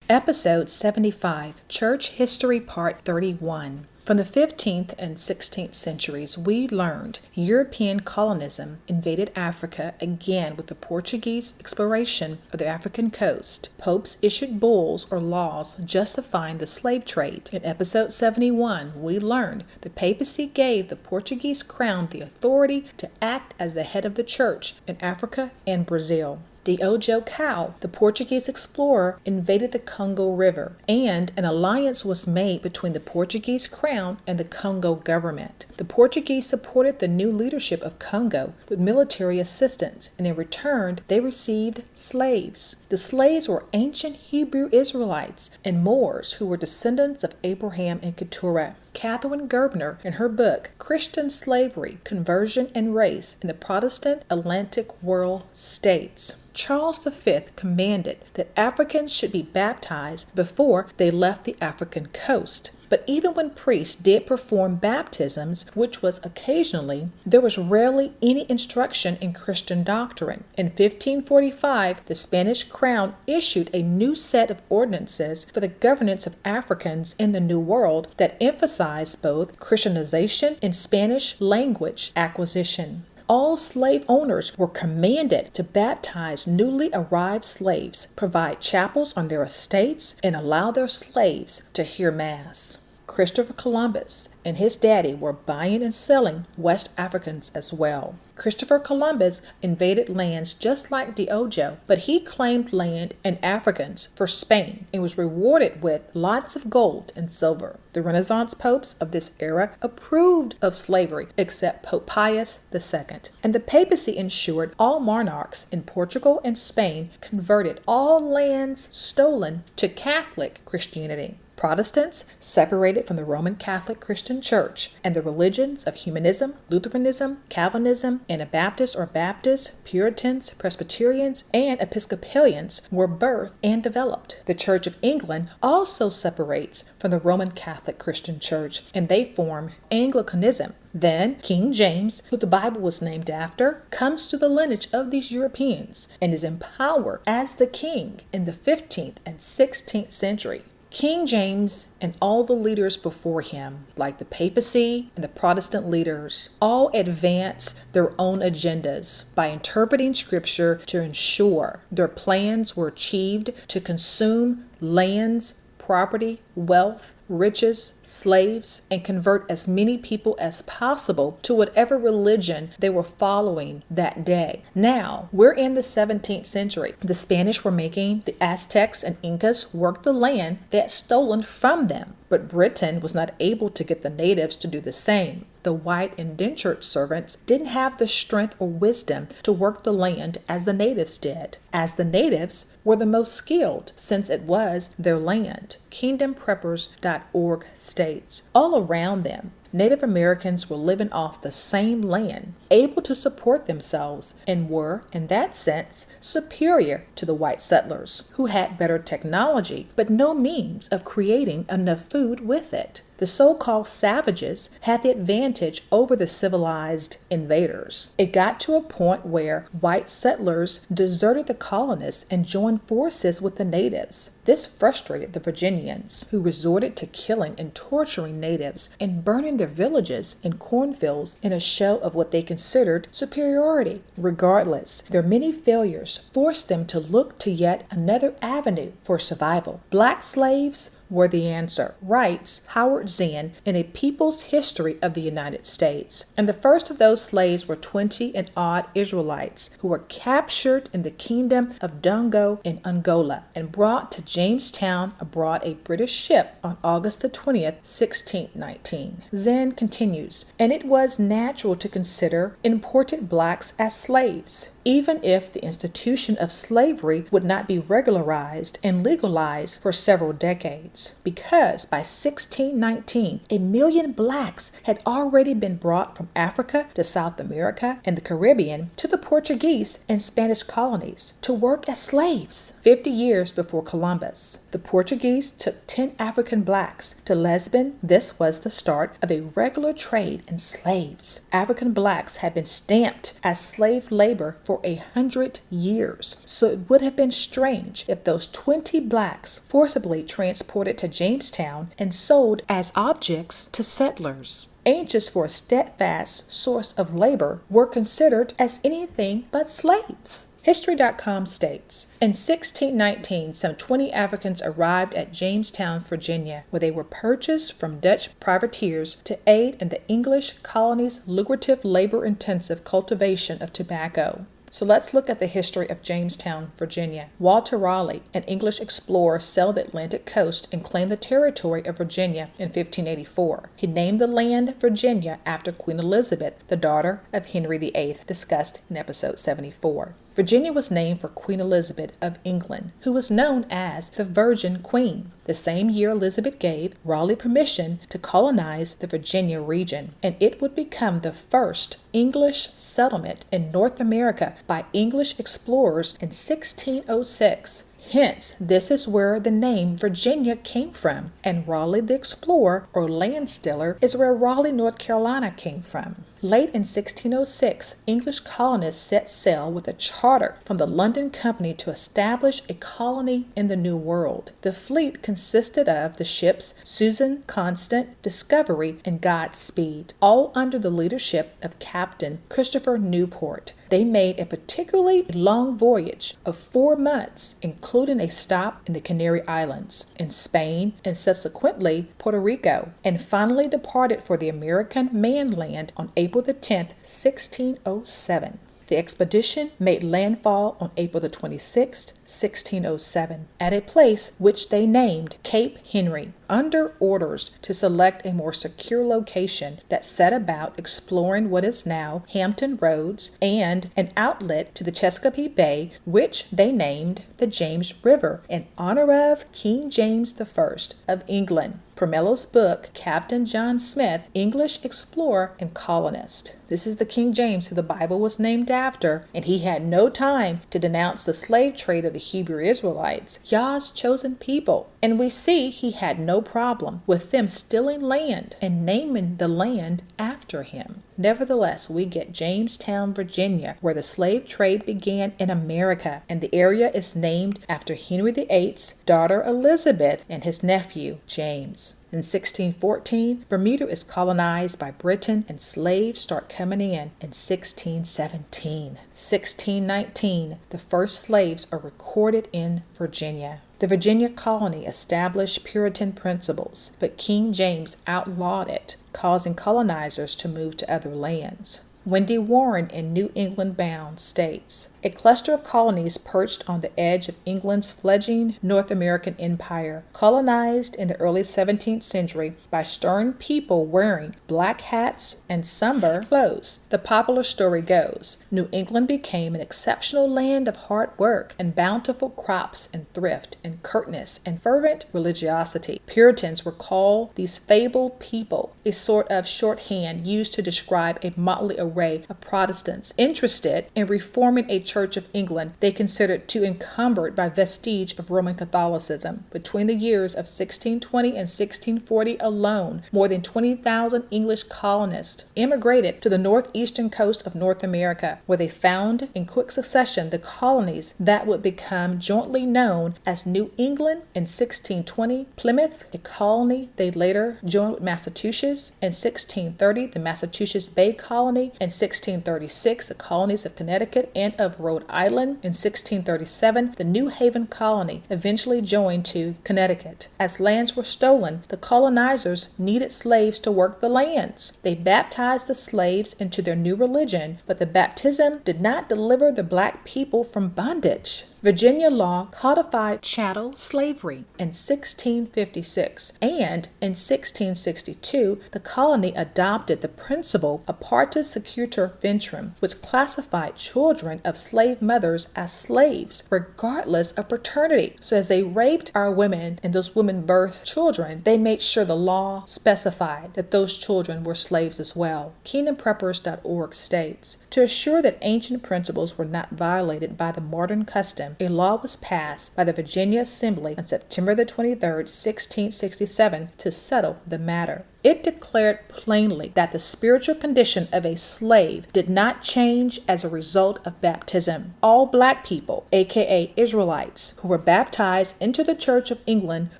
Episode 75, Church History Part 31. From the 15th and 16th centuries, we learned European colonism invaded Africa again with the Portuguese exploration of the African coast. Popes issued bulls or laws justifying the slave trade. In episode 71, we learned the papacy gave the Portuguese crown the authority to act as the head of the church in Africa and Brazil. Diogo Cao, the Portuguese explorer, invaded the Congo River, and an alliance was made between the Portuguese crown and the Congo government. The Portuguese supported the new leadership of Congo with military assistance, and in return, they received slaves. The slaves were ancient Hebrew Israelites and Moors who were descendants of Abraham and Keturah. Catherine Gerbner, in her book Christian Slavery, Conversion and Race in the Protestant Atlantic World, states, Charles V commanded that Africans should be baptized before they left the African coast. But even when priests did perform baptisms, which was occasionally, there was rarely any instruction in Christian doctrine. In 1545, the Spanish crown issued a new set of ordinances for the governance of Africans in the New World that emphasized both Christianization and Spanish language acquisition. All slave owners were commanded to baptize newly arrived slaves, provide chapels on their estates, and allow their slaves to hear Mass. Christopher Columbus and his daddy were buying and selling West Africans as well. Christopher Columbus invaded lands just like Diogo, but he claimed land and Africans for Spain and was rewarded with lots of gold and silver. The Renaissance popes of this era approved of slavery, except Pope Pius II, and the papacy ensured all monarchs in Portugal and Spain converted all lands stolen to Catholic Christianity. Protestants separated from the Roman Catholic Christian Church, and the religions of Humanism, Lutheranism, Calvinism, Anabaptists or Baptists, Puritans, Presbyterians, and Episcopalians were birthed and developed. The Church of England also separates from the Roman Catholic Christian Church, and they form Anglicanism. Then King James, who the Bible was named after, comes to the lineage of these Europeans and is empowered as the king in the 15th and 16th century. King James and all the leaders before him, like the papacy and the Protestant leaders, all advanced their own agendas by interpreting scripture to ensure their plans were achieved to consume lands, property, wealth, riches, slaves, and convert as many people as possible to whatever religion they were following that day. Now, we're in the 17th century. The Spanish were making the Aztecs and Incas work the land they had stolen from them, but Britain was not able to get the natives to do the same. The white indentured servants didn't have the strength or wisdom to work the land as the natives did, as the natives were the most skilled since it was their land. KingdomPreppers.org states, all around them, Native Americans were living off the same land, able to support themselves, and were, in that sense, superior to the white settlers, who had better technology, but no means of creating enough food with it. The so-called savages had the advantage over the civilized invaders. It got to a point where white settlers deserted the colonists and joined forces with the natives. This frustrated the Virginians, who resorted to killing and torturing natives and burning their villages and cornfields in a show of what they considered superiority. Regardless, their many failures forced them to look to yet another avenue for survival. Black slaves were the answer, writes Howard Zinn in A People's History of the United States. And the first of those slaves were 20 and odd Israelites who were captured in the kingdom of Dongo in Angola and brought to Jamestown aboard a British ship on August the 20th, 1619. Zinn continues, and it was natural to consider imported blacks as slaves, even if the institution of slavery would not be regularized and legalized for several decades. records because by 1619, 1,000,000 blacks had already been brought from Africa to South America and the Caribbean to the Portuguese and Spanish colonies to work as slaves. 50 years before Columbus, the Portuguese took 10 African blacks to Lisbon. This was the start of a regular trade in slaves. African blacks had been stamped as slave labor for 100 years, so it would have been strange if those 20 blacks forcibly transported to Jamestown and sold as objects to settlers. Anxious for a steadfast source of labor were considered as anything but slaves. History.com states, in 1619, some 20 Africans arrived at Jamestown, Virginia, where they were purchased from Dutch privateers to aid in the English colony's lucrative labor-intensive cultivation of tobacco. So let's look at the history of Jamestown, Virginia. Walter Raleigh, an English explorer, sailed the Atlantic coast and claimed the territory of Virginia in 1584. He named the land Virginia after Queen Elizabeth, the daughter of Henry VIII, discussed in episode 74. Virginia was named for Queen Elizabeth of England, who was known as the Virgin Queen. The same year, Elizabeth gave Raleigh permission to colonize the Virginia region, and it would become the first English settlement in North America by English explorers in 1606. Hence, this is where the name Virginia came from, and Raleigh the Explorer, or Land Stiller, is where Raleigh, North Carolina came from. Late in 1606, English colonists set sail with a charter from the London Company to establish a colony in the New World. The fleet consisted of the ships Susan, Constant, Discovery, and Godspeed, all under the leadership of Captain Christopher Newport. They made a particularly long voyage of 4 months, including a stop in the Canary Islands, in Spain, and subsequently Puerto Rico, and finally departed for the American mainland on April the 10th, 1607. The expedition made landfall on April the 26th, 1607, at a place which they named Cape Henry, under orders to select a more secure location that set about exploring what is now Hampton Roads and an outlet to the Chesapeake Bay, which they named the James River in honor of King James I of England. Permello's book, Captain John Smith, English explorer and colonist. This is the King James who the Bible was named after, and he had no time to denounce the slave trade of the Hebrew Israelites, Yah's chosen people. And we see he had no problem with them stealing land and naming the land after him. Nevertheless, we get Jamestown, Virginia, where the slave trade began in America, and the area is named after Henry VIII's daughter Elizabeth and his nephew James. In 1614, Bermuda is colonized by Britain and slaves start coming in 1617. 1619, the first slaves are recorded in Virginia. The Virginia colony established Puritan principles, but King James outlawed it, causing colonizers to move to other lands. Wendy Warren in New England Bound states, a cluster of colonies perched on the edge of England's fledgling North American empire, colonized in the early 17th century by stern people wearing black hats and somber clothes. The popular story goes, New England became an exceptional land of hard work and bountiful crops and thrift and curtness and fervent religiosity. Puritans were called these fabled people, a sort of shorthand used to describe a motley array of Protestants interested in reforming a Church of England they considered too encumbered by vestige of Roman Catholicism. Between the years of 1620 and 1640 alone, more than 20,000 English colonists immigrated to the northeastern coast of North America, where they found in quick succession the colonies that would become jointly known as New England in 1620, Plymouth, a colony they later joined with Massachusetts, in 1630 the Massachusetts Bay Colony, in 1636 the colonies of Connecticut and of Rhode Island. In 1637, the New Haven colony eventually joined to Connecticut. As lands were stolen, the colonizers needed slaves to work the lands. They baptized the slaves into their new religion, but the baptism did not deliver the black people from bondage. Virginia law codified chattel slavery in 1656, and in 1662 the colony adopted the principle of partus secutor ventrem, which classified children of slave mothers as slaves regardless of paternity. So as they raped our women and those women birthed children, they made sure the law specified that those children were slaves as well. KingdomPreppers.org states, to assure that ancient principles were not violated by the modern custom, a law was passed by the Virginia Assembly on September the 23rd, 1667 to settle the matter. It declared plainly that the spiritual condition of a slave did not change as a result of baptism. All black people, aka Israelites, who were baptized into the Church of England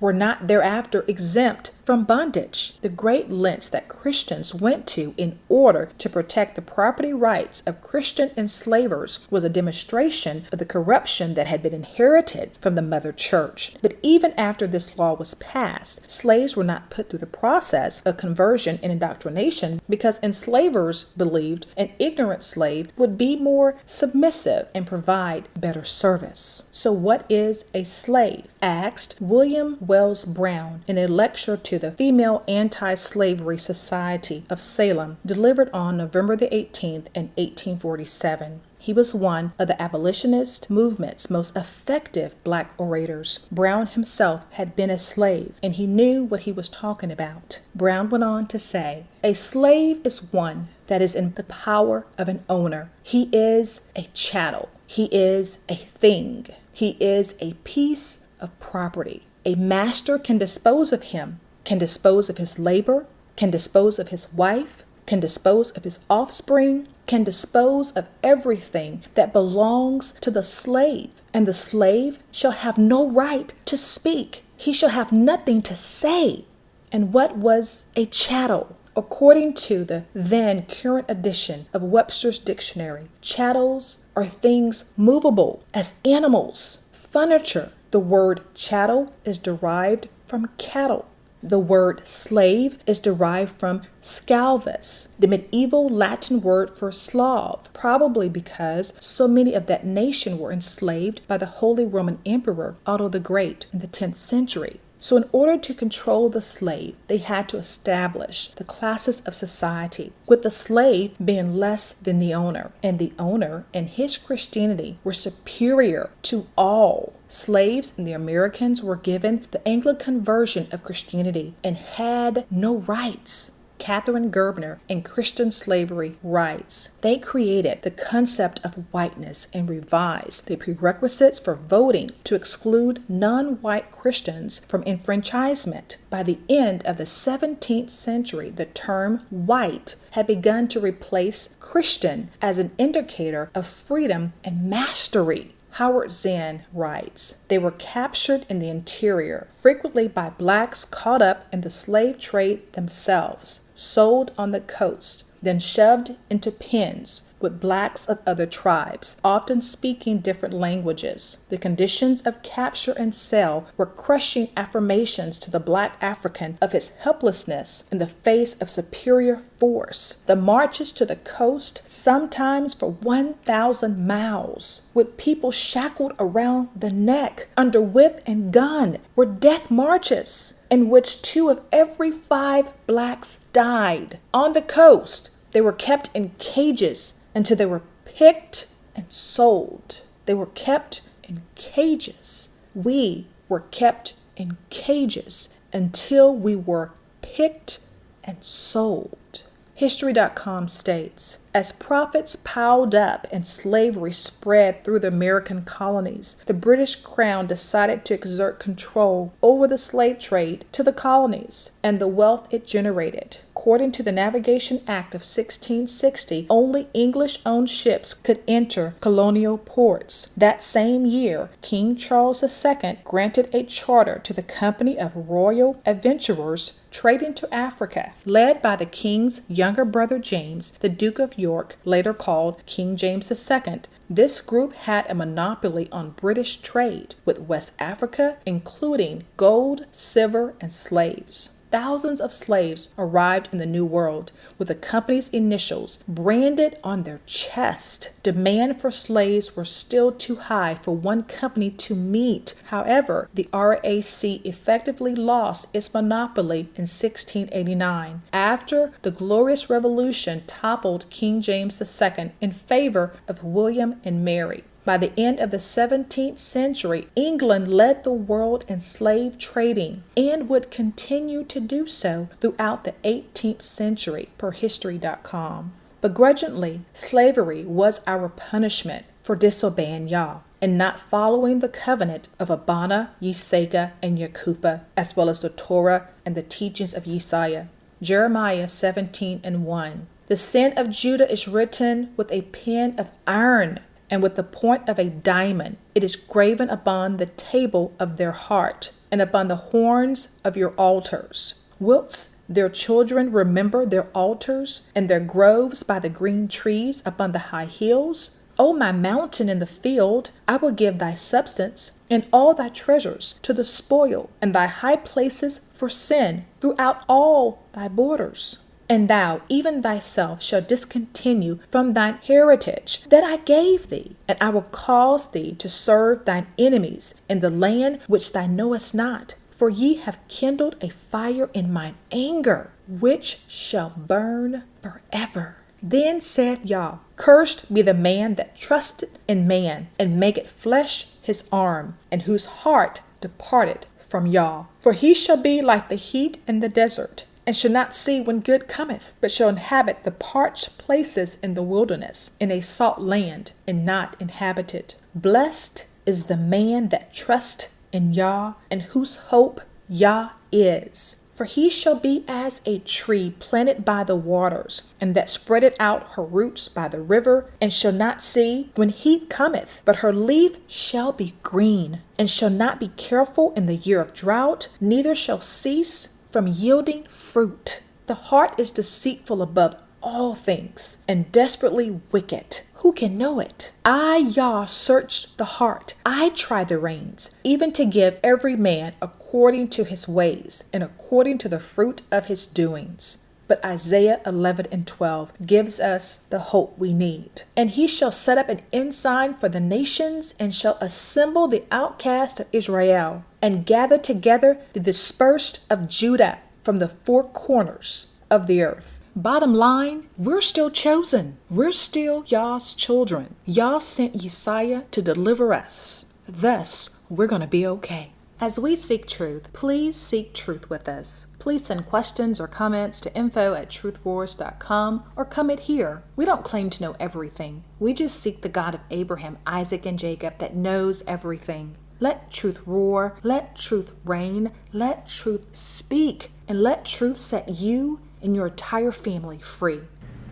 were not thereafter exempt from bondage. The great lengths that Christians went to in order to protect the property rights of Christian enslavers was a demonstration of the corruption that had been inherited from the mother church. But even after this law was passed, slaves were not put through the process of conversion and indoctrination because enslavers believed an ignorant slave would be more submissive and provide better service. So what is a slave? Asked William Wells Brown in a lecture to the Female Anti-Slavery Society of Salem, delivered on November the 18th in 1847. He was one of the abolitionist movement's most effective black orators. Brown himself had been a slave, and he knew what he was talking about. Brown went on to say, a slave is one that is in the power of an owner. He is a chattel. He is a thing. He is a piece of property. A master can dispose of him, can dispose of his labor, can dispose of his wife, can dispose of his offspring, can dispose of everything that belongs to the slave, and the slave shall have no right to speak. He shall have nothing to say. And what was a chattel? According to the then current edition of Webster's Dictionary, chattels are things movable as animals, furniture. The word chattel is derived from cattle. The word slave is derived from scalvus, the medieval Latin word for Slav, probably because so many of that nation were enslaved by the Holy Roman Emperor Otto the Great in the 10th century. So in order to control the slave, they had to establish the classes of society, with the slave being less than the owner, and the owner and his Christianity were superior to all. Slaves and the Americans were given the Anglican version of Christianity and had no rights. Catherine Gerbner in Christian Slavery writes, they created the concept of whiteness and revised the prerequisites for voting to exclude non-white Christians from enfranchisement. By the end of the 17th century, the term white had begun to replace Christian as an indicator of freedom and mastery. Howard Zinn writes, they were captured in the interior, frequently by blacks caught up in the slave trade themselves, sold on the coast, then shoved into pens with blacks of other tribes, often speaking different languages. The conditions of capture and sale were crushing affirmations to the black African of his helplessness in the face of superior force. The marches to the coast, sometimes for 1,000 miles, with people shackled around the neck under whip and gun, were death marches in which 2 of every 5 blacks died. On the coast, they were kept in cages until they were picked and sold. They were kept in cages. We were kept in cages until we were picked and sold. History.com states, as profits piled up and slavery spread through the American colonies, the British Crown decided to exert control over the slave trade to the colonies and the wealth it generated. According to the Navigation Act of 1660, only English-owned ships could enter colonial ports. That same year, King Charles II granted a charter to the Company of Royal Adventurers trading to Africa, led by the king's younger brother James, the Duke of York, later called King James II. This group had a monopoly on British trade with West Africa, including gold, silver, and slaves. thousands of slaves arrived in the New World with the company's initials branded on their chest. Demand for slaves were still too high for one company to meet. However, the RAC effectively lost its monopoly in 1689 after the Glorious Revolution toppled King James II in favor of William and Mary. By the end of the 17th century, England led the world in slave trading and would continue to do so throughout the 18th century, per History.com. Begrudgingly, slavery was our punishment for disobeying Yah and not following the covenant of Abana, Yiseka, and Yakupa, as well as the Torah and the teachings of Yesaiah. Jeremiah 17:1. The sin of Judah is written with a pen of iron, and with the point of a diamond. It is graven upon the table of their heart, and upon the horns of your altars. Whilst their children remember their altars, and their groves by the green trees upon the high hills? O my mountain in the field, I will give thy substance, and all thy treasures to the spoil, and thy high places for sin throughout all thy borders. And thou, even thyself, shalt discontinue from thine heritage that I gave thee, and I will cause thee to serve thine enemies in the land which thou knowest not. For ye have kindled a fire in mine anger, which shall burn forever. Then said Yah, Cursed be the man that trusted in man, and maketh flesh his arm, and whose heart departed from Yah. For he shall be like the heat in the desert, and shall not see when good cometh, but shall inhabit the parched places in the wilderness, in a salt land, and not inhabited. Blessed is the man that trusteth in Yah, and whose hope Yah is. For he shall be as a tree planted by the waters, and that spreadeth out her roots by the river, and shall not see when heat cometh, but her leaf shall be green, and shall not be careful in the year of drought, neither shall cease from yielding fruit. The heart is deceitful above all things, and desperately wicked. Who can know it? I, Yah, search the heart. I try the reins, even to give every man according to his ways, and according to the fruit of his doings. But Isaiah 11:12 gives us the hope we need. And he shall set up an ensign for the nations, and shall assemble the outcast of Israel, and gather together the dispersed of Judah from the four corners of the earth. Bottom line, we're still chosen. We're still Yah's children. Yah sent Yesaiah to deliver us. Thus, we're going to be okay. As we seek truth, please seek truth with us. Please send questions or comments to info@truthwars.com or comment here. We don't claim to know everything. We just seek the God of Abraham, Isaac, and Jacob that knows everything. Let truth roar, let truth reign, let truth speak, and let truth set you and your entire family free.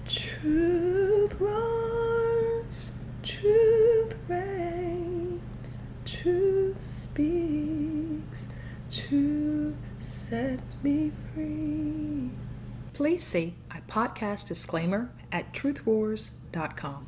Truth roars, truth reigns, truth speaks, truth sets me free. Please see a podcast disclaimer at truthwars.com.